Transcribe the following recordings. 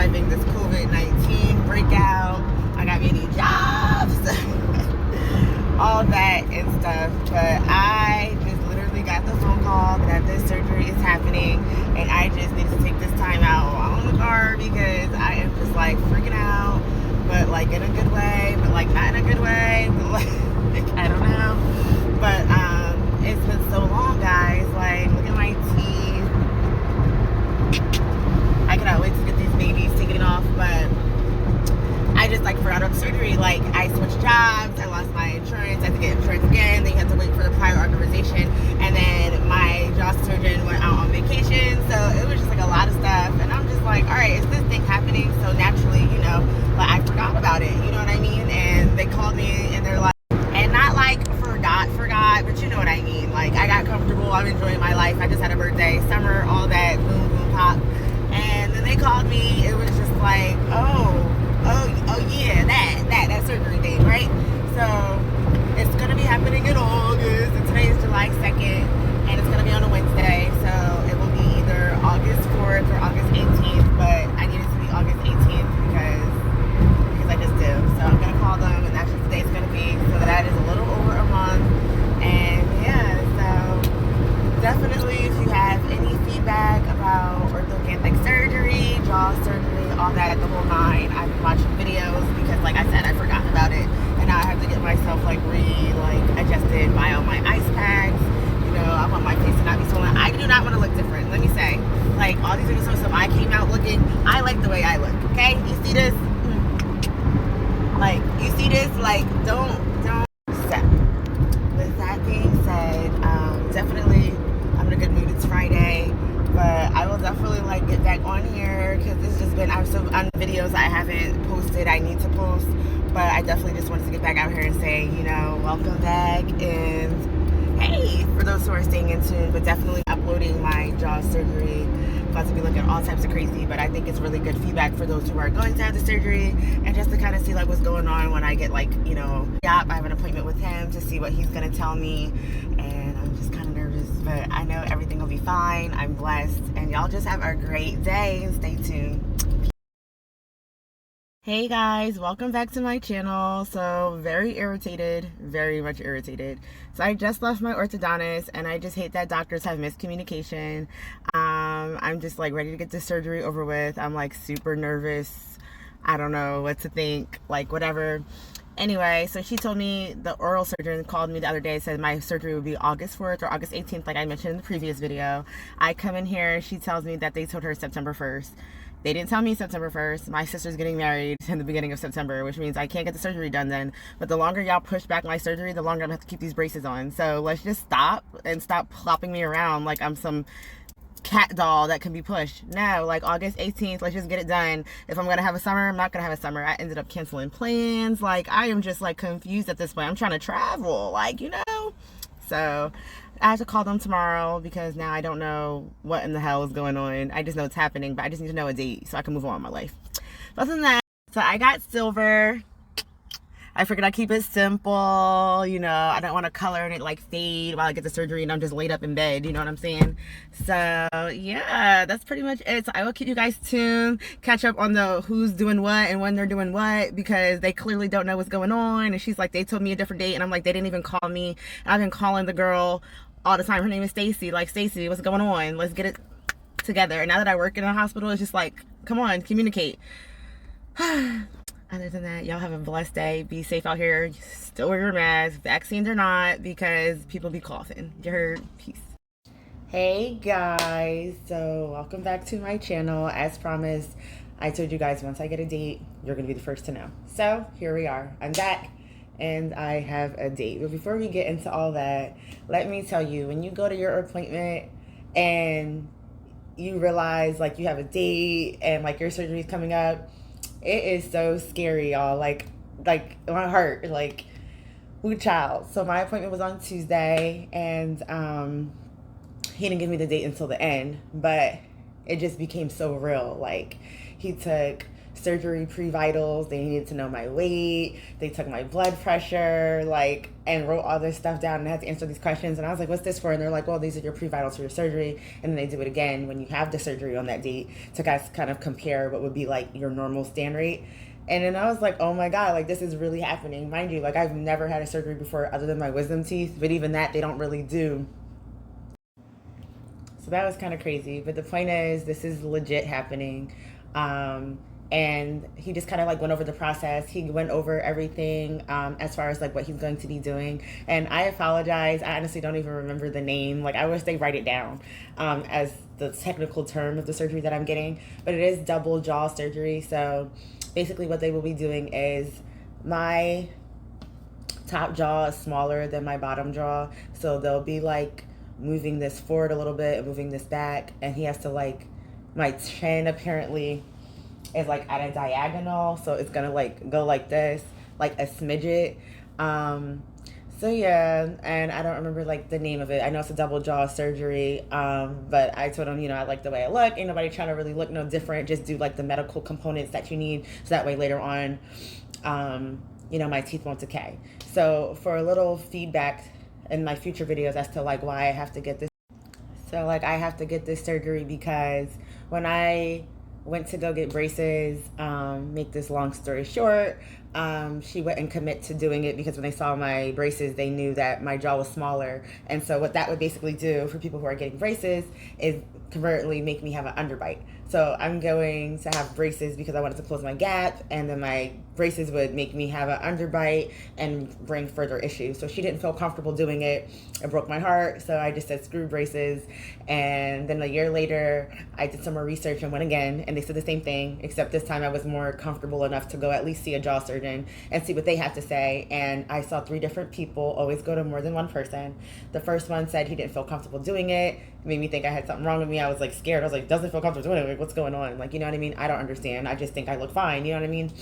surviving this COVID-19 breakout. I got many jobs, all that and stuff. But I just literally got the phone call that this surgery is happening, and I just need to take this time out on the car because I am just like freaking out, but like in a good way, but like not in a good way. But like I don't know. But it's been so long, guys. Like, look at my teeth. I cannot wait to get these babies taken off, but I just like forgot about the surgery. Like, I switched jobs, I lost my insurance, I had to get insurance again, then you have to wait for the prior authorization, and then my jaw surgeon went out on vacation, so it was just like a lot of stuff, and I'm just like, alright, is this thing happening? So naturally, you know, like I forgot about it, you know what I mean? And they called me and they're like, and not like forgot, but you know what I mean. Like, I got comfortable, I'm enjoying my life, I just had a birthday, summer, all that, boom, boom, pop. And then they called me, it was just like, oh yeah, that surgery date, right? So, it's gonna be happening in August, and today is July 2nd, and it's gonna be on a Wednesday, so it will be either August 4th or August 18th, but I need it to be August 18th because I just do. So I'm gonna call them, and that's just the day it's gonna be. So that is a little over a month, and yeah, so definitely if you have any feedback about orthodontic surgery, jaw surgery, all that, the whole nine, I've been watching videos because like I said, I forgot about it, and now I have to get myself like adjusted, buy all my ice packs. You know, I want my face to not be swollen. I do not want to look different, let me say. Like, all these videos, so I came out looking, I like the way I look, okay? You see this? Like, you see this? Like, don't. So, with that being said, definitely, I'm in a good mood. It's Friday, but I will definitely, like, get back on here, because it's just been, I'm so on videos I haven't posted, I need to post, but I definitely just wanted to get back out here and say, you know, welcome back, and hey, for those who are staying in tune, but definitely uploading my jaw surgery. About to be looking all types of crazy, but I think it's really good feedback for those who are going to have the surgery, and just to kind of see like what's going on when I get like, you know, I have an appointment with him to see what he's gonna tell me, and I'm just kind of nervous, but I know everything will be fine. I'm blessed, and y'all just have a great day and stay tuned. Hey guys, welcome back to my channel. So very irritated, very much irritated. So I just left my orthodontist, and I just hate that doctors have miscommunication. I'm just like ready to get this surgery over with. I'm like super nervous. I don't know what to think, like whatever. Anyway, so she told me, the oral surgeon called me the other day, said my surgery would be August 4th or August 18th, like I mentioned in the previous video. I come in here, she tells me that they told her September 1st. They didn't tell me September 1st. My sister's getting married in the beginning of September, which means I can't get the surgery done then. But the longer y'all push back my surgery, the longer I'm gonna have to keep these braces on. So let's just stop and stop plopping me around like I'm some cat doll that can be pushed. No, like August 18th, let's just get it done. If I'm gonna have a summer, I'm not gonna have a summer. I ended up canceling plans. Like, I am just like confused at this point. I'm trying to travel, like, you know? So I have to call them tomorrow because now I don't know what in the hell is going on. I just know it's happening, but I just need to know a date so I can move on with my life. But other than that, so I got silver. I figured I'd keep it simple, you know, I don't want to color it like fade while I get the surgery and I'm just laid up in bed, you know what I'm saying? So yeah, that's pretty much it. So I will keep you guys tuned, catch up on the who's doing what and when they're doing what, because they clearly don't know what's going on. And she's like, they told me a different date, and I'm like, they didn't even call me. I've been calling the girl all the time. Her name is Stacy. Like, Stacy, what's going on? Let's get it together. And now that I work in a hospital, it's just like, come on, communicate. Other than that, y'all have a blessed day. Be safe out here. Still wear your mask, vaccines or not, because people be coughing. You heard? Peace. Hey guys, so welcome back to my channel. As promised, I told you guys once I get a date, you're gonna be the first to know. So here we are. I'm back and I have a date. But before we get into all that, let me tell you, when you go to your appointment and you realize like you have a date and like your surgery is coming up, it is so scary, y'all. Like my heart, like, woo child. So my appointment was on Tuesday, and he didn't give me the date until the end, but it just became so real. Like, he took surgery pre-vitals. They needed to know my weight. They took my blood pressure, like, and wrote all this stuff down, and I had to answer these questions. And I was like, what's this for? And they're like, well, these are your pre-vitals for your surgery. And then they do it again when you have the surgery on that date to guys kind of compare what would be like your normal stand rate. And then I was like, oh my God, like this is really happening. Mind you, like I've never had a surgery before other than my wisdom teeth, but even that they don't really do. So that was kind of crazy. But the point is, this is legit happening. And he just kind of like went over the process. He went over everything as far as like what he's going to be doing. And I apologize. I honestly don't even remember the name. Like I wish they write it down as the technical term of the surgery that I'm getting. But it is double jaw surgery. So basically what they will be doing is my top jaw is smaller than my bottom jaw. So they'll be like moving this forward a little bit and moving this back. And he has to like, my chin apparently is like at a diagonal, so it's gonna like go like this, like a smidget. So yeah, and I don't remember like the name of it. I know it's a double jaw surgery, but I told him, you know, I like the way I look. Ain't nobody trying to really look no different. Just do like the medical components that you need, so that way later on, you know, my teeth won't decay. So for a little feedback in my future videos as to like why I have to get this. So like I have to get this surgery because when I went to go get braces, make this long story short, she wouldn't commit to doing it because when they saw my braces, they knew that my jaw was smaller. And so what that would basically do for people who are getting braces is conveniently make me have an underbite. So I'm going to have braces because I wanted to close my gap, and then my braces would make me have an underbite and bring further issues. So she didn't feel comfortable doing it. It broke my heart. So I just said, screw braces. And then a year later, I did some more research and went again, and they said the same thing, except this time I was more comfortable enough to go at least see a jaw surgeon and see what they have to say. And I saw 3 different people, always go to more than one person. The first one said he didn't feel comfortable doing it. It made me think I had something wrong with me. I was like scared. I was like, doesn't feel comfortable doing it. Like, what's going on? Like, you know what I mean? I don't understand. I just think I look fine. You know what I mean?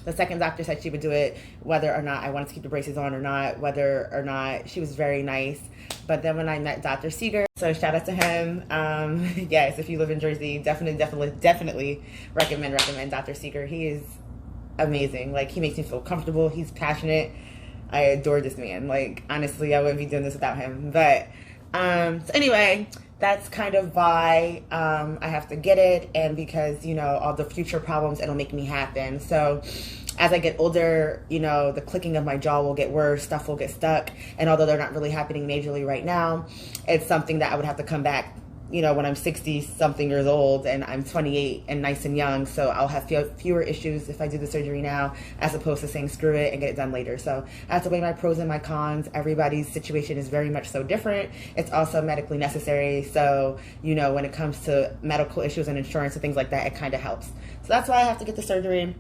The second doctor said she would do it whether or not I wanted to keep the braces on or not, whether or not. She was very nice. But then when I met Dr. Seeger, so shout out to him. Yes, if you live in Jersey, definitely recommend Dr. Seeger. He is amazing. Like, he makes me feel comfortable. He's passionate. I adore this man. Like, honestly, I wouldn't be doing this without him. But so anyway, that's kind of why I have to get it, and because, you know, all the future problems, it'll make me happen. So as I get older, you know, the clicking of my jaw will get worse, stuff will get stuck, and although they're not really happening majorly right now, it's something that I would have to come back, you know, when I'm 60 something years old and I'm 28 and nice and young. So I'll have fewer issues if I do the surgery now, as opposed to saying screw it and get it done later. So I have to weigh my pros and my cons. Everybody's situation is very much so different. It's also medically necessary. So, you know, when it comes to medical issues and insurance and things like that, it kind of helps. So that's why I have to get the surgery.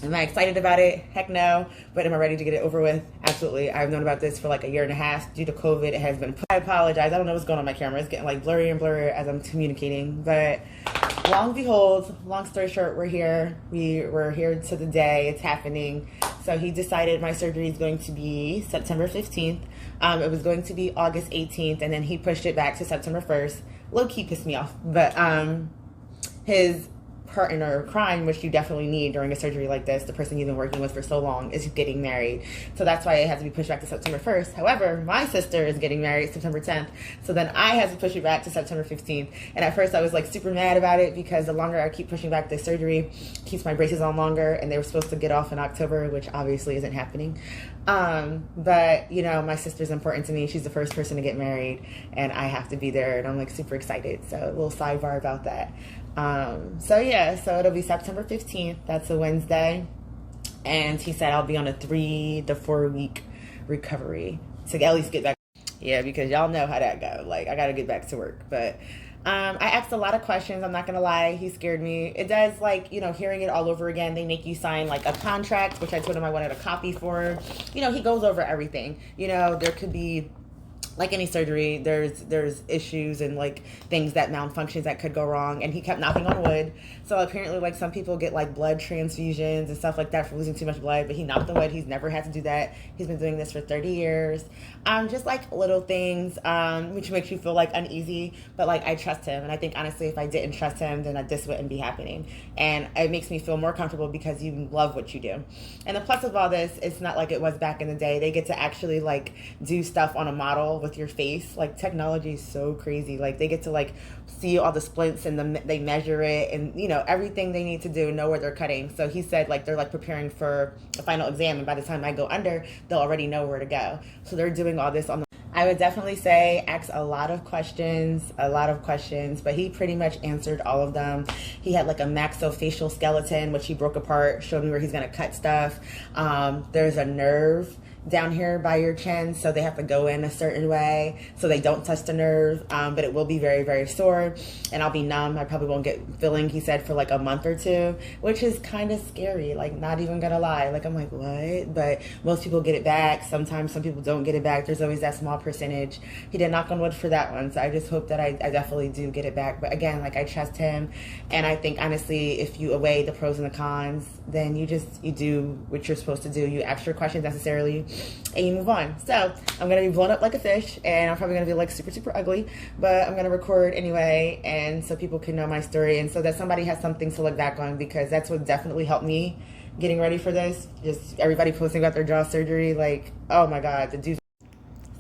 Am I excited about it? Heck no. But am I ready to get it over with? Absolutely. I've known about this for like a year and a half. Due to COVID, it has been... I apologize. I don't know what's going on my camera. It's getting like blurry and blurrier as I'm communicating. But long behold, long story short, we're here. We're here to the day. It's happening. So he decided my surgery is going to be September 15th. It was going to be August 18th, and then he pushed it back to September 1st. Low-key pissed me off. But his partner in crime, which you definitely need during a surgery like this, the person you've been working with for so long, is getting married. So that's why it has to be pushed back to September 1st. However, my sister is getting married September 10th. So then I had to push it back to September 15th. And at first I was like super mad about it because the longer I keep pushing back the surgery, keeps my braces on longer, and they were supposed to get off in October, which obviously isn't happening. But you know, my sister's important to me. She's the first person to get married, and I have to be there, and I'm like super excited. So a little sidebar about that. So yeah, so it'll be September 15th. That's a Wednesday. And he said I'll be on a 3 to 4 week recovery to at least get back. Yeah, because y'all know how that go. Like, I got to get back to work. But I asked a lot of questions. I'm not going to lie. He scared me. It does, like, you know, hearing it all over again. They make you sign, like, a contract, which I told him I wanted a copy for. You know, he goes over everything. You know, there could be like any surgery, there's issues and like things that malfunctions that could go wrong, and he kept knocking on wood. So apparently, like, some people get like blood transfusions and stuff like that for losing too much blood, but he knocked on wood. He's never had to do that. He's been doing this for 30 years. Just like little things, which makes you feel like uneasy, but like I trust him, and I think honestly, if I didn't trust him, then this wouldn't be happening, and it makes me feel more comfortable because you love what you do. And the plus of all this, it's not like it was back in the day. They get to actually like do stuff on a model with your face. Like, technology is so crazy. Like, they get to like see all the splints, and they measure it, and you know everything they need to do, know where they're cutting. So he said like they're like preparing for a final exam, and by the time I go under, they'll already know where to go. So they're doing all this on the I would definitely say ask a lot of questions, but he pretty much answered all of them. He had like a maxillofacial skeleton, which he broke apart, showed me where he's going to cut stuff. There's a nerve down here by your chin, so they have to go in a certain way so they don't touch the nerve, but it will be very, very sore, and I'll be numb. I probably won't get filling, he said, for like a month or two, which is kind of scary, like, not even gonna lie. Like, I'm like, what? But most people get it back. Sometimes some people don't get it back. There's always that small percentage. He did knock on wood for that one, so I just hope that I definitely do get it back. But again, like, I trust him, and I think honestly, if you weigh the pros and the cons, then you do what you're supposed to do. You ask your questions necessarily, and you move on. So I'm gonna be blown up like a fish, and I'm probably gonna be like super, super ugly, but I'm gonna record anyway, and so people can know my story, and so that somebody has something to look back on, because that's what definitely helped me getting ready for this. Just everybody posting about their jaw surgery, like, oh my god, the dude.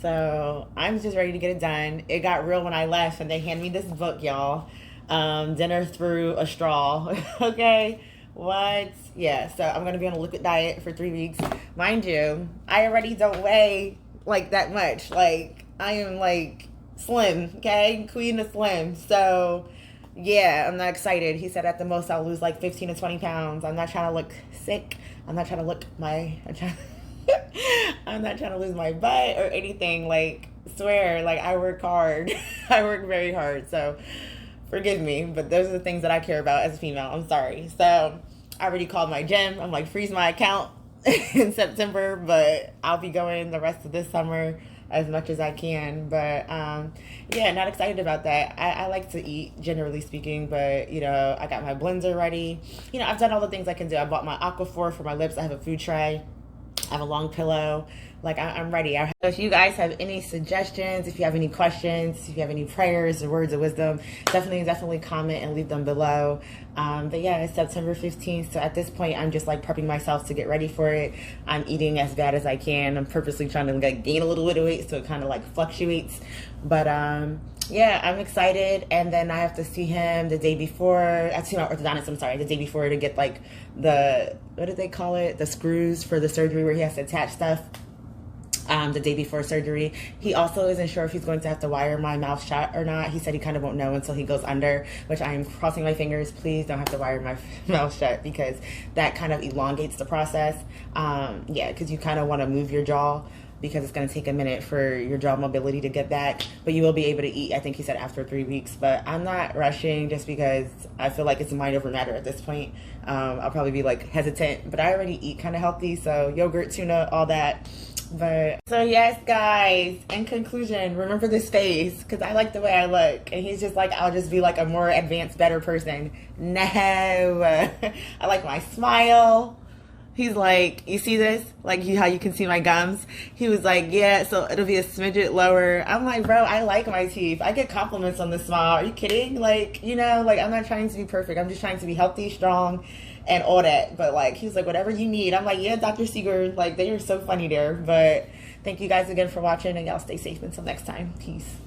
So I'm just ready to get it done. It got real when I left, and they handed me this book, y'all. Dinner Through a Straw. Okay. What? Yeah, so I'm going to be on a liquid diet for 3 weeks. Mind you, I already don't weigh like that much. Like, I am like slim, okay? Queen of slim. So, yeah, I'm not excited. He said at the most I'll lose like 15 to 20 pounds. I'm not trying to look sick. I'm not trying to look I'm not trying to lose my butt or anything. Like, swear, like, I work hard. I work very hard. So, forgive me, but those are the things that I care about as a female. I'm sorry. So I already called my gym. I'm like, freeze my account in September, but I'll be going the rest of this summer as much as I can. But yeah, not excited about that. I like to eat, generally speaking, but you know, I got my blender ready. You know, I've done all the things I can do. I bought my Aquaphor for my lips. I have a food tray. I have a long pillow. Like, I'm ready. If you guys have any suggestions, if you have any questions, if you have any prayers or words of wisdom, definitely comment and leave them below. But yeah, it's September 15th. So at this point, I'm just like prepping myself to get ready for it. I'm eating as bad as I can. I'm purposely trying to like gain a little bit of weight so it kind of like fluctuates. But yeah, I'm excited. And then I have to see him the day before. I see my orthodontist, I'm sorry, the day before to get like the, what do they call it? The screws for the surgery where he has to attach stuff. The day before surgery. He also isn't sure if he's going to have to wire my mouth shut or not. He said he kind of won't know until he goes under, which I am crossing my fingers. Please don't have to wire my mouth shut, because that kind of elongates the process. Yeah, because you kind of want to move your jaw, because it's going to take a minute for your jaw mobility to get back, but you will be able to eat, I think he said, after 3 weeks. But I'm not rushing, just because I feel like it's mind over matter at this point. I'll probably be like hesitant, but I already eat kind of healthy, so yogurt, tuna, all that. But so yes, guys, in conclusion, remember this face, because I like the way I look, and he's just like, I'll just be like a more advanced, better person. No. I like my smile. He's like, you see this? Like, how you can see my gums? He was like, yeah, so it'll be a smidget lower. I'm like, bro, I like my teeth. I get compliments on the smile. Are you kidding? Like, you know, like, I'm not trying to be perfect. I'm just trying to be healthy, strong, and all that. But like, he was like, whatever you need. I'm like, yeah, Dr. Seeger. Like, they are so funny there. But thank you guys again for watching, and y'all stay safe until next time. Peace.